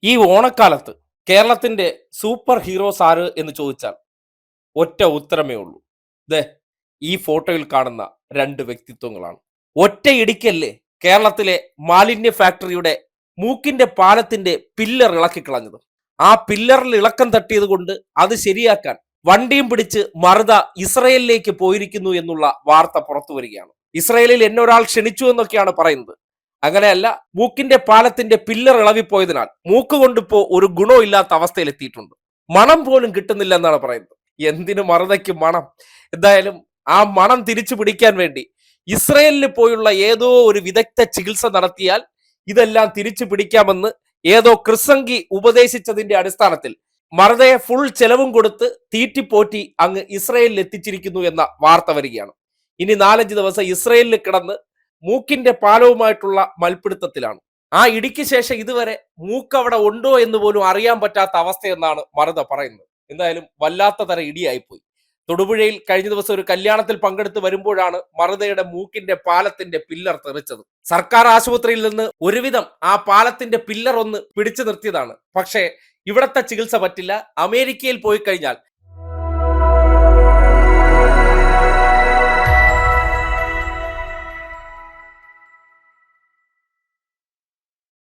ഈ ഓണക്കാലത്ത് കേരളത്തിന്റെ സൂപ്പർ ഹീറോസ് ആര് എന്ന് ചോദിച്ചാൽ ഒറ്റ ഉത്തരമേ ഉള്ളൂ. ദേ ഈ ഫോട്ടോയിൽ കാണുന്ന രണ്ട് വ്യക്തിത്വങ്ങളാണ്. ഒറ്റ ഇടിക്കല്ലേ കേരളത്തിലെ മാലിന്യ ഫാക്ടറിയുടെ മൂക്കിന്റെ പാലത്തിന്റെ പില്ലർ ഇളക്കിക്കളഞ്ഞത്. ആ പില്ലറിൽ ഇളക്കം തട്ടിയത് കൊണ്ട് അത് ശരിയാക്കാൻ വണ്ടിയും പിടിച്ച് മറുത ഇസ്രയേലിലേക്ക് പോയിരിക്കുന്നു എന്നുള്ള വാർത്ത പുറത്തു വരികയാണ്. ഇസ്രയേലിൽ എന്നെ ഒരാൾ ക്ഷണിച്ചു എന്നൊക്കെയാണ് പറയുന്നത്. അങ്ങനെയല്ല, മൂക്കിന്റെ പാലത്തിന്റെ പില്ലർ ഇളവിപ്പോയതിനാൽ മൂക്ക് കൊണ്ടിപ്പോ ഒരു ഗുണവും ഇല്ലാത്ത അവസ്ഥയിൽ എത്തിയിട്ടുണ്ട്. മണം പോലും കിട്ടുന്നില്ല എന്നാണ് പറയുന്നത്. എന്തിനു മറുതയ്ക്ക് മണം? എന്തായാലും ആ മണം തിരിച്ചു പിടിക്കാൻ വേണ്ടി ഇസ്രയേലിൽ പോയുള്ള ഏതോ ഒരു വിദഗ്ധ ചികിത്സ നടത്തിയാൽ ഇതെല്ലാം തിരിച്ചു പിടിക്കാമെന്ന് ഏതോ ക്രിസംഗി ഉപദേശിച്ചതിന്റെ അടിസ്ഥാനത്തിൽ മറുതയെ ഫുൾ ചെലവും കൊടുത്ത് തീറ്റിപ്പോറ്റി അങ്ങ് ഇസ്രയേലിൽ എത്തിച്ചിരിക്കുന്നു എന്ന വാർത്ത വരികയാണ്. ഇനി 4-5 ദിവസം ഇസ്രയേലിൽ കിടന്ന് മൂക്കിന്റെ പാലവുമായിട്ടുള്ള മൽപ്പിടുത്തത്തിലാണ്. ആ ഇടിക്ക് ശേഷം ഇതുവരെ മൂക്ക് അവിടെ ഉണ്ടോ എന്ന് പോലും അറിയാൻ പറ്റാത്ത അവസ്ഥയെന്നാണ് മറുത പറയുന്നത്. എന്തായാലും വല്ലാത്ത തരം ഇടിയായിപ്പോയി. തൊടുപുഴയിൽ കഴിഞ്ഞ ദിവസം ഒരു കല്യാണത്തിൽ പങ്കെടുത്ത് വരുമ്പോഴാണ് മറുതയുടെ മൂക്കിന്റെ പാലത്തിന്റെ പില്ലർ തെറിച്ചത്. സർക്കാർ ആശുപത്രിയിൽ നിന്ന് ഒരുവിധം ആ പാലത്തിന്റെ പില്ലർ ഒന്ന് പിടിച്ചു നിർത്തിയതാണ്. പക്ഷേ ഇവിടത്തെ ചികിത്സ പറ്റില്ല. അമേരിക്കയിൽ പോയി കഴിഞ്ഞാൽ